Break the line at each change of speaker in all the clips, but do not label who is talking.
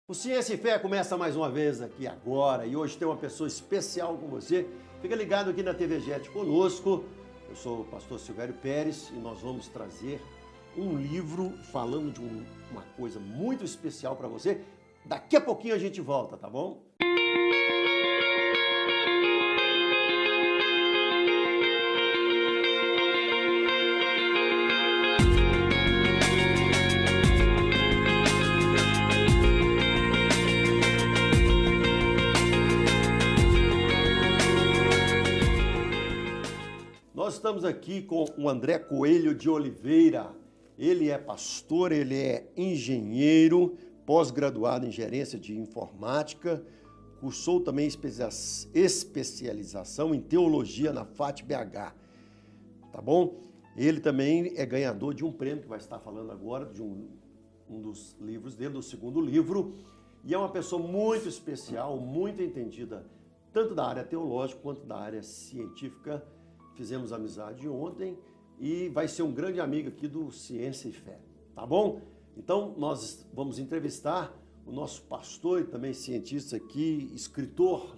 O Ciência e Fé começa mais uma vez aqui agora e hoje tem uma pessoa especial com você. Fica ligado aqui na TV Jet conosco. Eu sou o pastor Silvério Pérez e nós vamos trazer um livro falando de uma coisa muito especial para você. Daqui a pouquinho a gente volta, tá bom? Nós estamos aqui com o André Coelho de Oliveira. Ele é pastor, ele é engenheiro, pós-graduado em gerência de informática, cursou também especialização em teologia na FAT-BH, tá bom? Ele também é ganhador de um prêmio, que vai estar falando agora, de um dos livros dele, do segundo livro, e é uma pessoa muito especial, muito entendida, tanto da área teológica quanto da área científica. Fizemos amizade ontem e vai ser um grande amigo aqui do Ciência e Fé, tá bom? Então, nós vamos entrevistar o nosso pastor e também cientista aqui, escritor,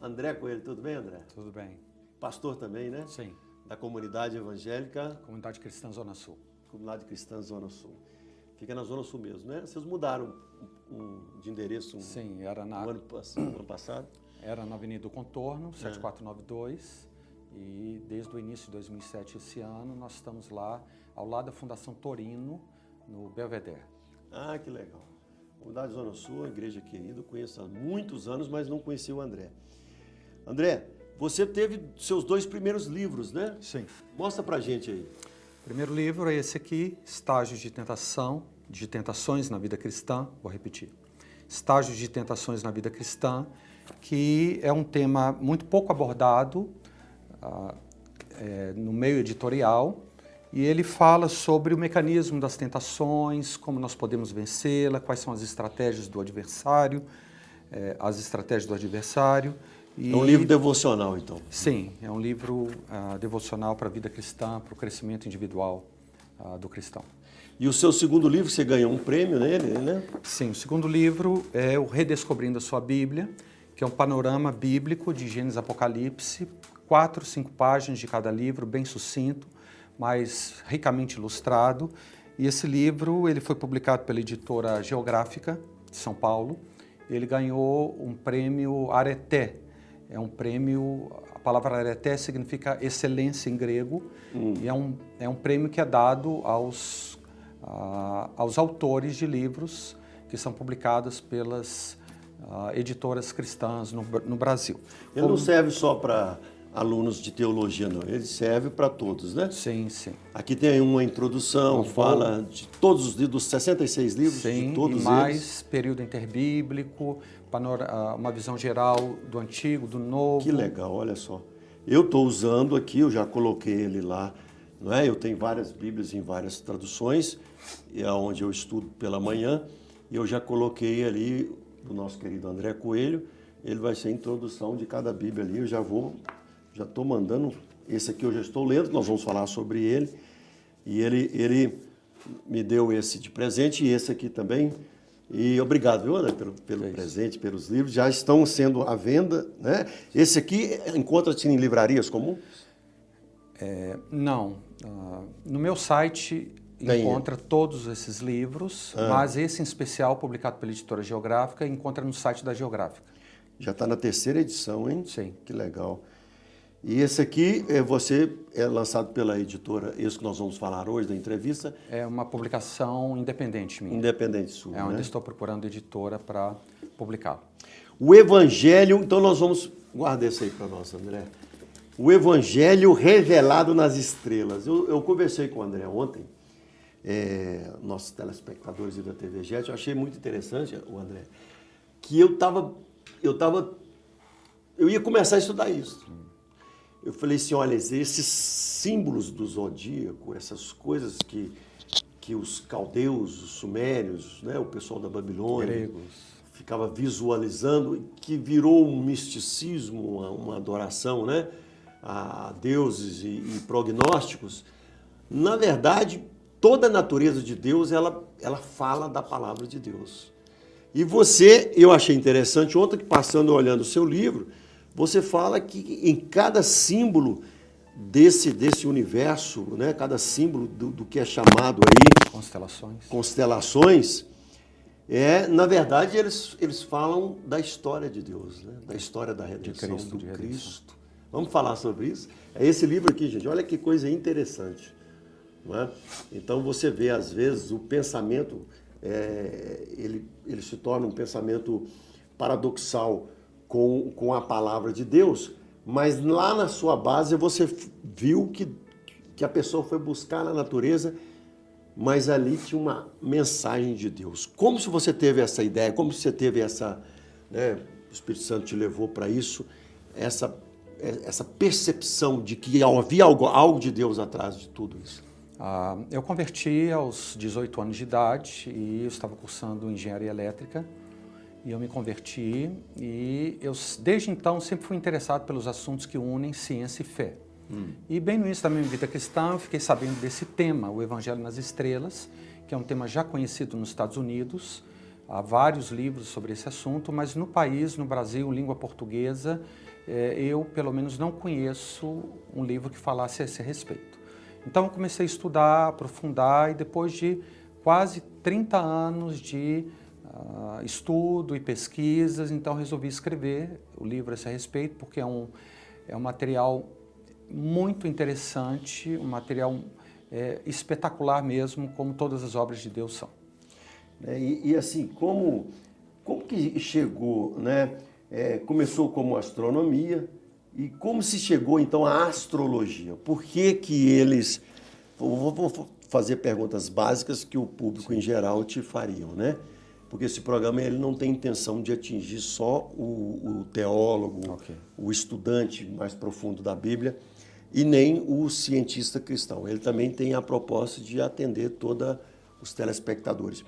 André Coelho. Tudo bem, André?
Tudo bem.
Pastor também, né?
Sim.
Da comunidade evangélica.
Comunidade Cristã Zona Sul.
Comunidade Cristã Zona Sul. Fica na Zona Sul mesmo, né? Vocês mudaram de endereço
Sim, era
no ano passado?
Era na Avenida do Contorno, 7492. E desde o início de 2007, esse ano, nós estamos lá ao lado da Fundação Torino, no Belvedere.
Ah, que legal. Comunidade Zona Sul, uma igreja querida, eu conheço há muitos anos, mas não conhecia o André. André, você teve seus 2 primeiros livros, né?
Sim.
Mostra pra gente aí.
O primeiro livro é esse aqui, Estágios de Tentações na Vida Cristã. Vou repetir. Estágios de Tentações na Vida Cristã, que é um tema muito pouco abordado no meio editorial, e ele fala sobre o mecanismo das tentações, como nós podemos vencê-la, quais são as estratégias do adversário,
É um livro devocional, então.
Sim, é um livro devocional para a vida cristã, para o crescimento individual do cristão.
E o seu segundo livro, você ganhou um prêmio nele, né?
Sim, o segundo livro é o Redescobrindo a Sua Bíblia, que é um panorama bíblico de Gênesis e Apocalipse, 4, 5 páginas de cada livro, bem sucinto, mas ricamente ilustrado. E esse livro ele foi publicado pela editora Geográfica de São Paulo. Ele ganhou um prêmio Areté. É um prêmio, a palavra Areté significa excelência em grego, e é um prêmio que é dado aos autores de livros que são publicados pelas editoras cristãs no Brasil.
Ele não serve só para alunos de teologia, não. Ele serve para todos, né?
Sim, sim.
Aqui tem uma introdução, fala de todos os livros, dos 66 livros,
sim,
de todos
e mais
eles.
Período interbíblico, uma visão geral do Antigo, do Novo.
Que legal, olha só. Eu estou usando aqui, eu já coloquei ele lá, não é? Eu tenho várias Bíblias em várias traduções, é onde eu estudo pela manhã, e eu já coloquei ali do nosso querido André Coelho. Ele vai ser a introdução de cada Bíblia ali, eu já estou mandando, esse aqui eu já estou lendo, nós vamos falar sobre ele, e ele me deu esse de presente e esse aqui também, e obrigado, viu, André, pelo presente, pelos livros, já estão sendo à venda, né? Esse aqui encontra-se em livrarias comuns?
Não, no meu site encontra todos esses livros, mas esse em especial, publicado pela editora Geográfica, encontra no site da Geográfica.
Já está na 3ª edição, hein?
Sim.
Que legal. E esse aqui, é lançado pela editora, esse que nós vamos falar hoje, da entrevista.
É uma publicação independente minha.
Independente sua,
É onde
né?
estou procurando editora para publicá-lo.
O Evangelho, então nós vamos... Guarda esse aí para nós, André. O Evangelho revelado nas estrelas. Eu conversei com o André ontem, nossos telespectadores da TV Jet, eu achei muito interessante, o André, que eu ia começar a estudar isso. Eu falei assim, olha, esses símbolos do zodíaco, essas coisas que os caldeus, os sumérios, né, o pessoal da Babilônia,
Gregos,
ficava visualizando, que virou um misticismo, uma adoração, né, a deuses e prognósticos. Na verdade, toda a natureza de Deus, ela fala da palavra de Deus. E você, eu achei interessante, ontem passando olhando o seu livro, você fala que em cada símbolo desse universo, né, cada símbolo do que é chamado aí constelações, na verdade eles falam da história de Deus, né, da história da redenção do Cristo. Vamos falar sobre isso? É esse livro aqui, gente, olha que coisa interessante. Não é? Então você vê, às vezes, o pensamento, ele se torna um pensamento paradoxal com a palavra de Deus, mas lá na sua base você viu que a pessoa foi buscar na natureza, mas ali tinha uma mensagem de Deus. Como se você teve essa ideia, como se você teve essa, né, o Espírito Santo te levou para isso, essa percepção de que havia algo de Deus atrás de tudo isso?
Eu converti aos 18 anos de idade e eu estava cursando engenharia elétrica e eu me converti e eu desde então sempre fui interessado pelos assuntos que unem ciência e fé. E bem no início da minha vida cristã eu fiquei sabendo desse tema, o Evangelho nas Estrelas, que é um tema já conhecido nos Estados Unidos. Há vários livros sobre esse assunto, mas no país, no Brasil, língua portuguesa, eu pelo menos não conheço um livro que falasse a esse respeito. Então eu comecei a estudar, aprofundar e depois de quase 30 anos de estudo e pesquisas, então resolvi escrever o livro a esse respeito, porque é um material muito interessante, um material espetacular mesmo, como todas as obras de Deus são.
E assim, como que chegou, né? Começou como astronomia, e como se chegou então à astrologia? Por que eles... Vou fazer perguntas básicas que o público em geral te fariam, né? Porque esse programa ele não tem intenção de atingir só o teólogo, o estudante mais profundo da Bíblia, e nem o cientista cristão. Ele também tem a proposta de atender todos os telespectadores.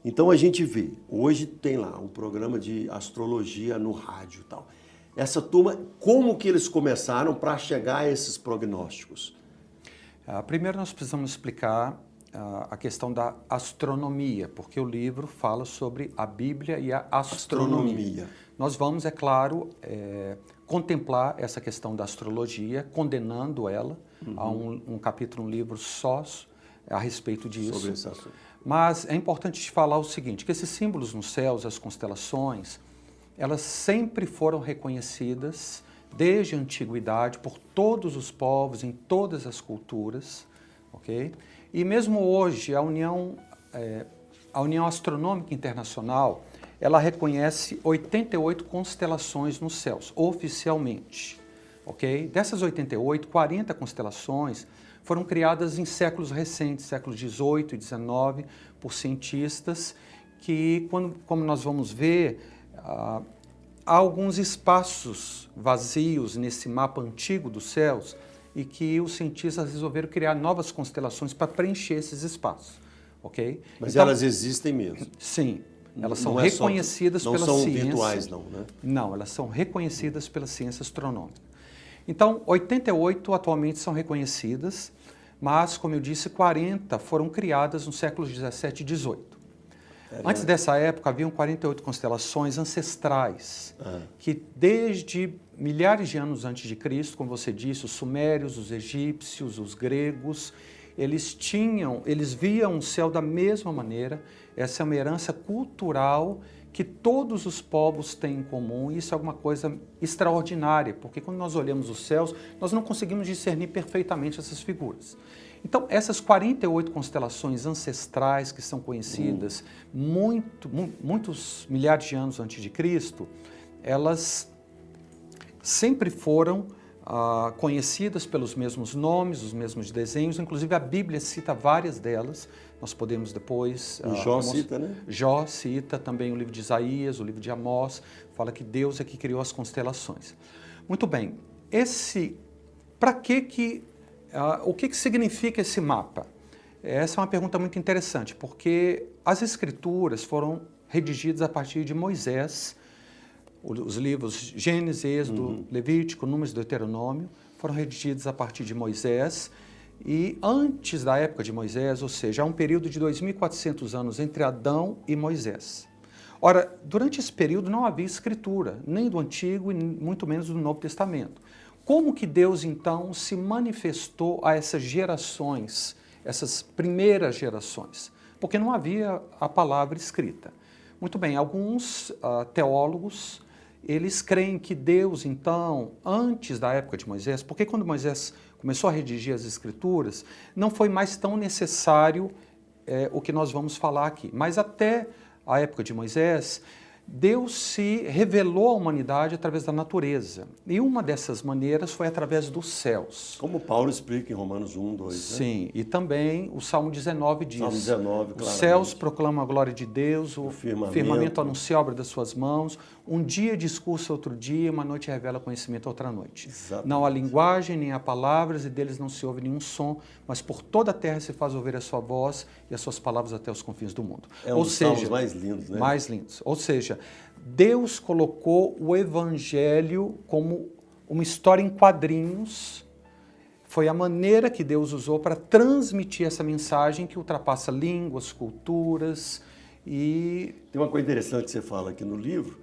Então a gente vê, hoje tem lá um programa de astrologia no rádio e tal. Essa turma, como que eles começaram para chegar a esses prognósticos?
Primeiro nós precisamos explicar a questão da astronomia, porque o livro fala sobre a Bíblia e a astronomia. Nós vamos, é claro, contemplar essa questão da astrologia, condenando ela. Há um capítulo, um livro só a respeito disso.
Sobre esse assunto.
Mas é importante te falar o seguinte, que esses símbolos nos céus, as constelações, elas sempre foram reconhecidas desde a antiguidade por todos os povos, em todas as culturas, ok? E mesmo hoje, a União Astronômica Internacional, ela reconhece 88 constelações nos céus, oficialmente, ok? Dessas 88, 40 constelações foram criadas em séculos recentes, séculos 18 e 19, por cientistas que, como nós vamos ver, há alguns espaços vazios nesse mapa antigo dos céus e que os cientistas resolveram criar novas constelações para preencher esses espaços, ok?
Mas então, elas existem mesmo?
Sim, elas são reconhecidas pela ciência.
Não são virtuais, não, né?
Não, elas são reconhecidas pela ciência astronômica. Então, 88 atualmente são reconhecidas, mas, como eu disse, 40 foram criadas nos séculos 17 e 18. Antes dessa época, haviam 48 constelações ancestrais, que desde milhares de anos antes de Cristo, como você disse, os sumérios, os egípcios, os gregos, eles viam o céu da mesma maneira. Essa é uma herança cultural que todos os povos têm em comum, e isso é alguma coisa extraordinária, porque quando nós olhamos os céus, nós não conseguimos discernir perfeitamente essas figuras. Então, essas 48 constelações ancestrais que são conhecidas muitos milhares de anos antes de Cristo, elas sempre foram conhecidas pelos mesmos nomes, os mesmos desenhos, inclusive a Bíblia cita várias delas, nós podemos depois...
Jó cita, né?
Jó cita, também o livro de Isaías, o livro de Amós, fala que Deus é que criou as constelações. Muito bem, o que significa esse mapa? Essa é uma pergunta muito interessante, porque as escrituras foram redigidas a partir de Moisés, os livros Gênesis, Êxodo, Levítico, Números e Deuteronômio, foram redigidos a partir de Moisés, e antes da época de Moisés, ou seja, há um período de 2.400 anos entre Adão e Moisés. Ora, durante esse período não havia escritura, nem do Antigo e muito menos do Novo Testamento. Como que Deus, então, se manifestou a essas gerações, essas primeiras gerações? Porque não havia a palavra escrita. Muito bem, alguns teólogos, eles creem que Deus, então, antes da época de Moisés, porque quando Moisés começou a redigir as Escrituras, não foi mais tão necessário o que nós vamos falar aqui. Mas até a época de Moisés, Deus se revelou à humanidade através da natureza. E uma dessas maneiras foi através dos céus.
Como Paulo explica em Romanos 1, 2, né?
Sim, e também o Salmo 19 diz,
Salmo 19,
os
claramente.
céus proclamam a glória de Deus, o firmamento anuncia a obra das suas mãos, um dia discursa outro dia, uma noite revela conhecimento outra noite.
Exatamente.
Não há linguagem, nem há palavras, e deles não se ouve nenhum som, mas por toda a terra se faz ouvir a sua voz e as suas palavras até os confins do mundo.
É um dos salmos mais lindos, né?
Mais lindos. Ou seja, Deus colocou o Evangelho como uma história em quadrinhos. Foi a maneira que Deus usou para transmitir essa mensagem que ultrapassa línguas, culturas e...
Tem uma coisa interessante que você fala aqui no livro,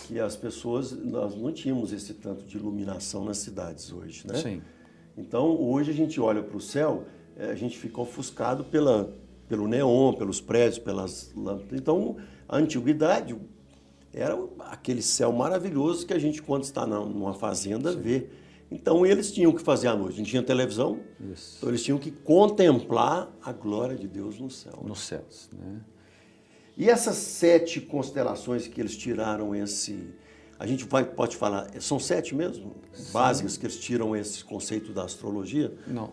que as pessoas, nós não tínhamos esse tanto de iluminação nas cidades hoje, né?
Sim.
Então, hoje a gente olha para o céu, a gente fica ofuscado pelo neon, pelos prédios, pelas lâmpadas. Então, a antiguidade era aquele céu maravilhoso que a gente, quando está numa fazenda, vê. Então, eles tinham que fazer à noite. Não tinha televisão, então eles tinham que contemplar a glória de Deus no céu.
Nos céus, né?
E essas 7 constelações que eles tiraram a gente pode falar, são 7 mesmo? Básicas que eles tiram esse conceito da astrologia?
Não.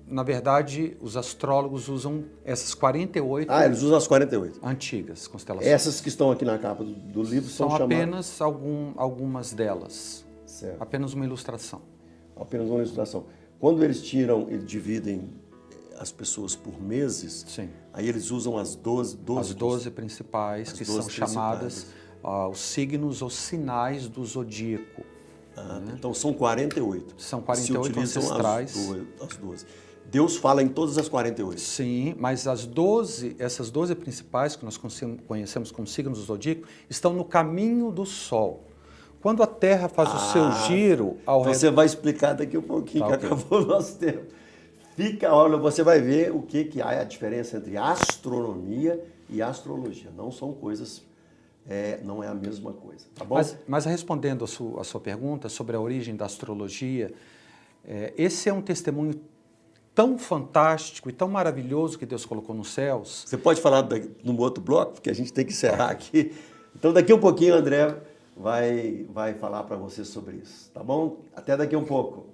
Na verdade, os astrólogos usam essas 48...
eles usam as 48.
Antigas constelações.
Essas que estão aqui na capa do livro são chamadas...
apenas algumas delas.
Certo.
Apenas uma ilustração.
Apenas uma ilustração. Quando eles dividem as pessoas por meses,
sim,
aí eles usam as 12
as 12 principais, que são chamadas os signos ou sinais do zodíaco.
Então são 48.
São 48 ancestrais.
As 12. Deus fala em todas as 48.
Sim, mas essas 12 principais, que nós conhecemos como signos do zodíaco, estão no caminho do Sol. Quando a Terra faz o seu giro ao redor...
Você vai explicar daqui um pouquinho, que acabou o nosso tempo. Olha, você vai ver o que há a diferença entre astronomia e astrologia. Não são coisas... não é a mesma coisa, tá bom?
Mas respondendo a sua pergunta sobre a origem da astrologia, esse é um testemunho tão fantástico e tão maravilhoso que Deus colocou nos céus.
Você pode falar no outro bloco, porque a gente tem que encerrar aqui. Então, daqui um pouquinho, André vai falar para você sobre isso, tá bom? Até daqui um pouco.